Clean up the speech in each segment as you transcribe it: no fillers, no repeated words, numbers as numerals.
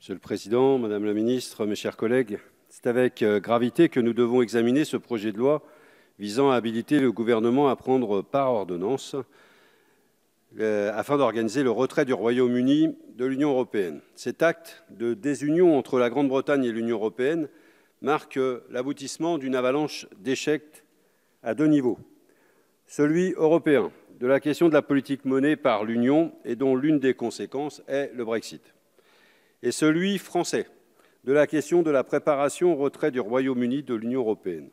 Monsieur le Président, Madame la Ministre, mes chers collègues, c'est avec gravité que nous devons examiner ce projet de loi visant à habiliter le gouvernement à prendre par ordonnance afin d'organiser le retrait du Royaume-Uni de l'Union européenne. Cet acte de désunion entre la Grande-Bretagne et l'Union européenne marque l'aboutissement d'une avalanche d'échecs à deux niveaux. Celui européen, de la question de la politique menée par l'Union et dont l'une des conséquences est le Brexit. Et celui français, de la question de la préparation au retrait du Royaume-Uni de l'Union européenne.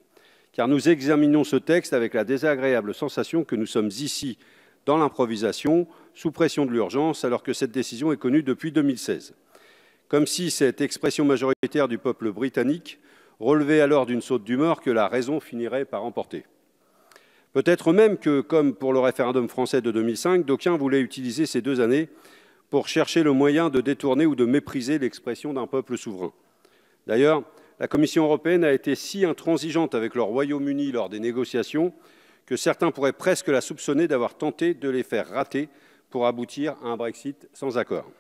Car nous examinons ce texte avec la désagréable sensation que nous sommes ici dans l'improvisation, sous pression de l'urgence, alors que cette décision est connue depuis 2016. Comme si cette expression majoritaire du peuple britannique relevait alors d'une saute d'humeur que la raison finirait par emporter. Peut-être même que, comme pour le référendum français de 2005, d'aucuns voulaient utiliser ces 2 années pour chercher le moyen de détourner ou de mépriser l'expression d'un peuple souverain. D'ailleurs, la Commission européenne a été si intransigeante avec le Royaume-Uni lors des négociations que certains pourraient presque la soupçonner d'avoir tenté de les faire rater pour aboutir à un Brexit sans accord.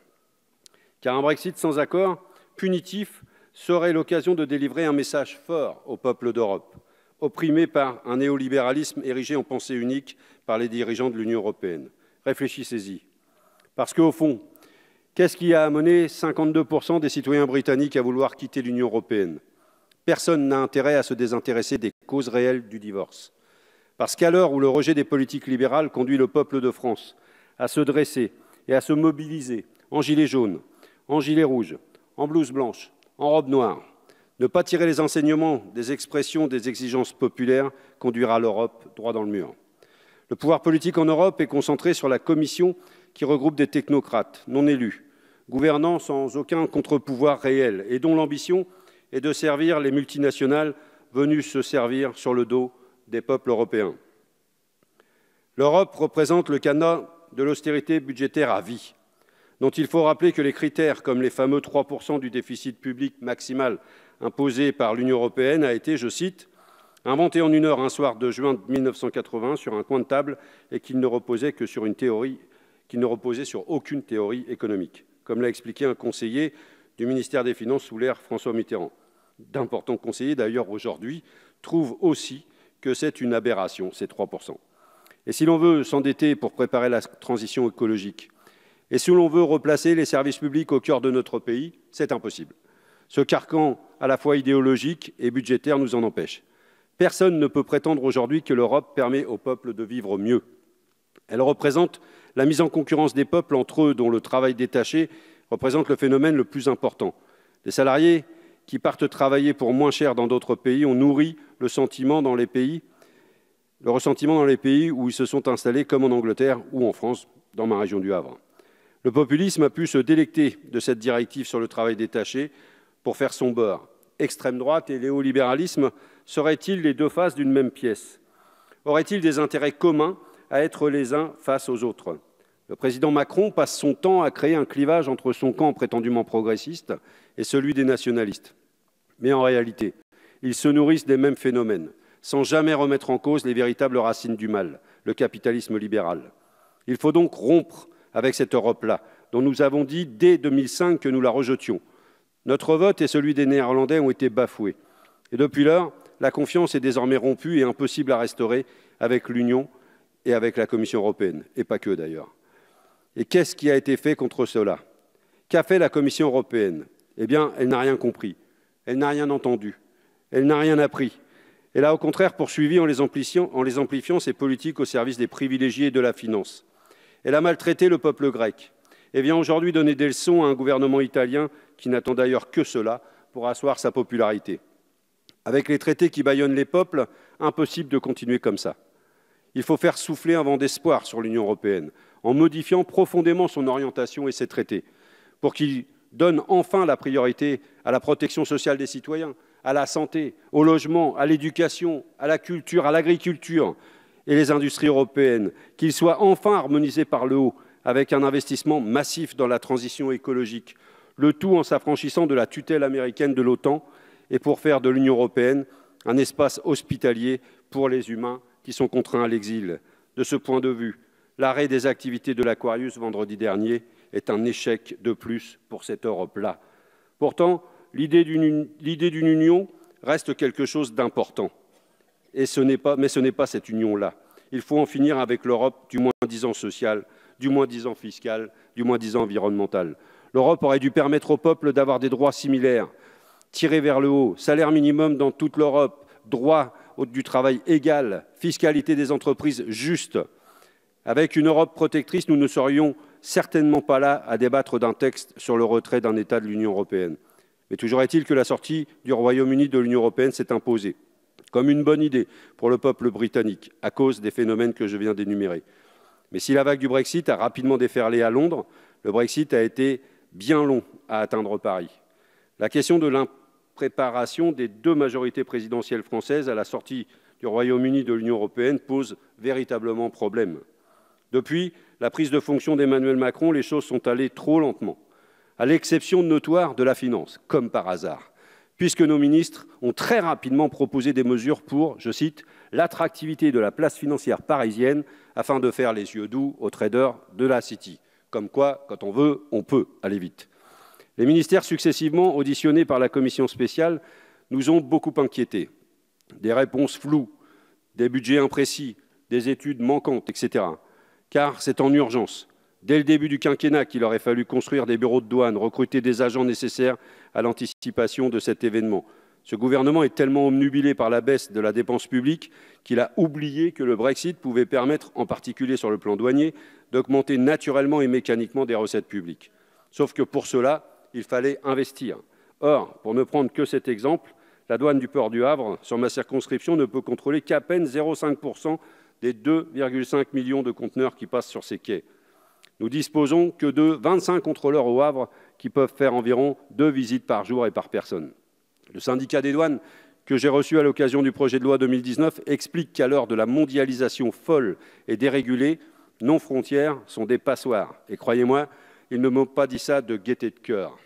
Car un Brexit sans accord, punitif, serait l'occasion de délivrer un message fort au peuple d'Europe, opprimé par un néolibéralisme érigé en pensée unique par les dirigeants de l'Union européenne. Réfléchissez-y. Parce qu'au fond, qu'est-ce qui a amené 52% des citoyens britanniques à vouloir quitter l'Union européenne? Personne n'a intérêt à se désintéresser des causes réelles du divorce. Parce qu'à l'heure où le rejet des politiques libérales conduit le peuple de France à se dresser et à se mobiliser en gilet jaune, en gilet rouge, en blouse blanche, en robe noire, ne pas tirer les enseignements des expressions des exigences populaires conduira l'Europe droit dans le mur. Le pouvoir politique en Europe est concentré sur la Commission qui regroupe des technocrates non élus, gouvernant sans aucun contre-pouvoir réel et dont l'ambition est de servir les multinationales venues se servir sur le dos des peuples européens. L'Europe représente le cadenas de l'austérité budgétaire à vie, dont il faut rappeler que les critères comme les fameux 3% du déficit public maximal imposé par l'Union européenne a été, je cite, « inventé en une heure un soir de juin 1980 sur un coin de table et qu'il ne reposait que sur une théorie, qui ne reposait sur aucune théorie économique », comme l'a expliqué un conseiller du ministère des Finances sous l'ère François Mitterrand. D'importants conseillers, d'ailleurs, aujourd'hui, trouvent aussi que c'est une aberration, ces 3%. Et si l'on veut s'endetter pour préparer la transition écologique, et si l'on veut replacer les services publics au cœur de notre pays, c'est impossible. Ce carcan à la fois idéologique et budgétaire nous en empêche. Personne ne peut prétendre aujourd'hui que l'Europe permet aux peuples de vivre mieux. Elle représente la mise en concurrence des peuples entre eux, dont le travail détaché représente le phénomène le plus important. Les salariés qui partent travailler pour moins cher dans d'autres pays ont nourri le ressentiment dans les pays où ils se sont installés, comme en Angleterre ou en France, dans ma région du Havre. Le populisme a pu se délecter de cette directive sur le travail détaché pour faire son beurre. Extrême droite et néolibéralisme seraient-ils les deux faces d'une même pièce? Auraient-ils des intérêts communs à être les uns face aux autres? Le président Macron passe son temps à créer un clivage entre son camp prétendument progressiste et celui des nationalistes. Mais en réalité, ils se nourrissent des mêmes phénomènes, sans jamais remettre en cause les véritables racines du mal, le capitalisme libéral. Il faut donc rompre avec cette Europe-là, dont nous avons dit dès 2005 que nous la rejetions. Notre vote et celui des Néerlandais ont été bafoués. Et depuis lors, la confiance est désormais rompue et impossible à restaurer avec l'Union et avec la Commission européenne, et pas que d'ailleurs. Et qu'est-ce qui a été fait contre cela? Qu'a fait la Commission européenne? Eh bien, elle n'a rien compris, elle n'a rien entendu, elle n'a rien appris. Elle a au contraire poursuivi en les amplifiant ses politiques au service des privilégiés de la finance. Elle a maltraité le peuple grec et vient aujourd'hui donner des leçons à un gouvernement italien qui n'attend d'ailleurs que cela pour asseoir sa popularité. Avec les traités qui bâillonnent les peuples, impossible de continuer comme ça. Il faut faire souffler un vent d'espoir sur l'Union européenne en modifiant profondément son orientation et ses traités pour qu'il donne enfin la priorité à la protection sociale des citoyens, à la santé, au logement, à l'éducation, à la culture, à l'agriculture et les industries européennes, qu'il soit enfin harmonisé par le haut avec un investissement massif dans la transition écologique, le tout en s'affranchissant de la tutelle américaine de l'OTAN et pour faire de l'Union européenne un espace hospitalier pour les humains qui sont contraints à l'exil. De ce point de vue, l'arrêt des activités de l'Aquarius vendredi dernier est un échec de plus pour cette Europe-là. Pourtant, l'idée d'une union reste quelque chose d'important. Mais ce n'est pas cette union-là. Il faut en finir avec l'Europe du moins-disant social, du moins-disant fiscal, du moins-disant environnemental. L'Europe aurait dû permettre au peuple d'avoir des droits similaires, tirés vers le haut, salaire minimum dans toute l'Europe, droit du travail égal, fiscalité des entreprises juste. Avec une Europe protectrice, nous ne serions certainement pas là à débattre d'un texte sur le retrait d'un État de l'Union européenne. Mais toujours est-il que la sortie du Royaume-Uni de l'Union européenne s'est imposée comme une bonne idée pour le peuple britannique, à cause des phénomènes que je viens d'énumérer. Mais si la vague du Brexit a rapidement déferlé à Londres, le Brexit a été bien long à atteindre Paris. La question de l'impréparation des deux majorités présidentielles françaises à la sortie du Royaume-Uni de l'Union européenne pose véritablement problème. Depuis la prise de fonction d'Emmanuel Macron, les choses sont allées trop lentement, à l'exception notoire de la finance, comme par hasard, puisque nos ministres ont très rapidement proposé des mesures pour, je cite, « l'attractivité de la place financière parisienne afin de faire les yeux doux aux traders de la City ». Comme quoi, quand on veut, on peut aller vite. Les ministères successivement auditionnés par la commission spéciale nous ont beaucoup inquiétés. Des réponses floues, des budgets imprécis, des études manquantes, etc. Car c'est en urgence. Dès le début du quinquennat qu'il aurait fallu construire des bureaux de douane, recruter des agents nécessaires à l'anticipation de cet événement. Ce gouvernement est tellement obnubilé par la baisse de la dépense publique qu'il a oublié que le Brexit pouvait permettre, en particulier sur le plan douanier, d'augmenter naturellement et mécaniquement des recettes publiques. Sauf que pour cela, il fallait investir. Or, pour ne prendre que cet exemple, la douane du port du Havre, sur ma circonscription, ne peut contrôler qu'à peine 0,5% des 2,5 millions de conteneurs qui passent sur ses quais. Nous disposons que de 25 contrôleurs au Havre qui peuvent faire environ 2 visites par jour et par personne. Le syndicat des douanes que j'ai reçu à l'occasion du projet de loi 2019 explique qu'à l'heure de la mondialisation folle et dérégulée, nos frontières sont des passoires. Et croyez-moi, ils ne m'ont pas dit ça de gaieté de cœur.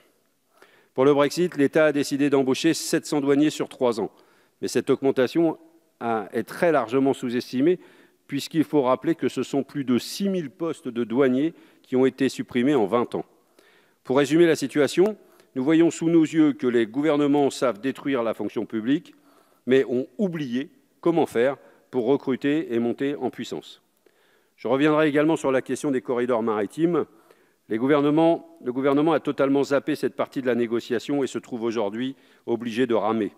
Pour le Brexit, l'État a décidé d'embaucher 700 douaniers sur 3 ans. Mais cette augmentation est très largement sous-estimée, puisqu'il faut rappeler que ce sont plus de 6 000 postes de douaniers qui ont été supprimés en 20 ans. Pour résumer la situation, nous voyons sous nos yeux que les gouvernements savent détruire la fonction publique, mais ont oublié comment faire pour recruter et monter en puissance. Je reviendrai également sur la question des corridors maritimes. Le gouvernement a totalement zappé cette partie de la négociation et se trouve aujourd'hui obligé de ramer.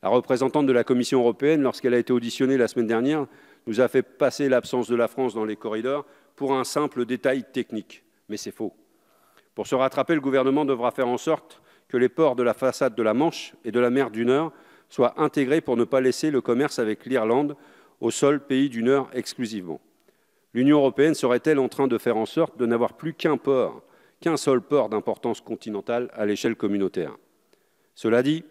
La représentante de la Commission européenne, lorsqu'elle a été auditionnée la semaine dernière, nous a fait passer l'absence de la France dans les corridors pour un simple détail technique. Mais c'est faux. Pour se rattraper, le gouvernement devra faire en sorte que les ports de la façade de la Manche et de la mer du Nord soient intégrés pour ne pas laisser le commerce avec l'Irlande au seul pays du Nord exclusivement. L'Union européenne serait-elle en train de faire en sorte de n'avoir plus qu'un seul port d'importance continentale à l'échelle communautaire? Cela dit,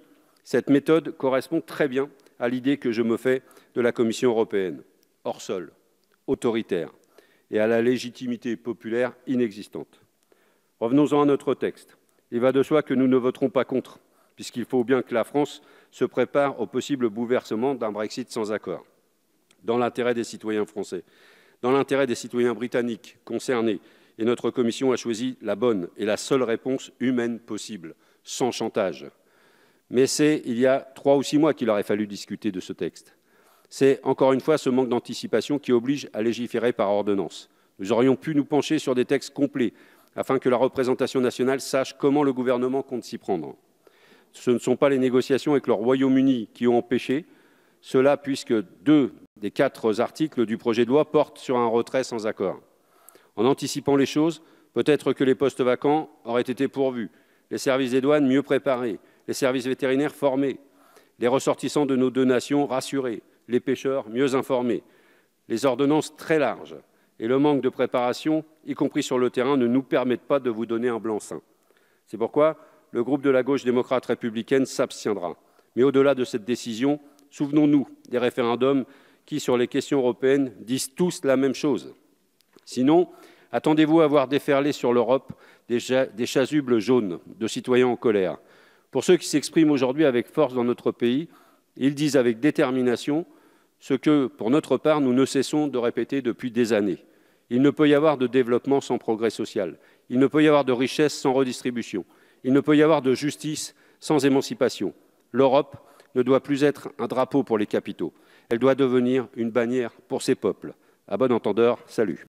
cette méthode correspond très bien à l'idée que je me fais de la Commission européenne, hors sol, autoritaire, et à la légitimité populaire inexistante. Revenons-en à notre texte. Il va de soi que nous ne voterons pas contre, puisqu'il faut bien que la France se prépare au possible bouleversement d'un Brexit sans accord, dans l'intérêt des citoyens français, dans l'intérêt des citoyens britanniques concernés. Et notre Commission a choisi la bonne et la seule réponse humaine possible, sans chantage. Mais c'est il y a 3 ou 6 mois qu'il aurait fallu discuter de ce texte. C'est encore une fois ce manque d'anticipation qui oblige à légiférer par ordonnance. Nous aurions pu nous pencher sur des textes complets afin que la représentation nationale sache comment le gouvernement compte s'y prendre. Ce ne sont pas les négociations avec le Royaume-Uni qui ont empêché cela, puisque 2 des 4 articles du projet de loi portent sur un retrait sans accord. En anticipant les choses, peut-être que les postes vacants auraient été pourvus, les services des douanes mieux préparés, les services vétérinaires formés, les ressortissants de nos 2 nations rassurés, les pêcheurs mieux informés, les ordonnances très larges et le manque de préparation, y compris sur le terrain, ne nous permettent pas de vous donner un blanc-seing. C'est pourquoi le groupe de la gauche démocrate républicaine s'abstiendra. Mais au-delà de cette décision, souvenons-nous des référendums qui, sur les questions européennes, disent tous la même chose. Sinon, attendez-vous à voir déferler sur l'Europe des chasubles jaunes de citoyens en colère. Pour ceux qui s'expriment aujourd'hui avec force dans notre pays, ils disent avec détermination ce que, pour notre part, nous ne cessons de répéter depuis des années. Il ne peut y avoir de développement sans progrès social. Il ne peut y avoir de richesse sans redistribution. Il ne peut y avoir de justice sans émancipation. L'Europe ne doit plus être un drapeau pour les capitaux. Elle doit devenir une bannière pour ses peuples. À bon entendeur, salut.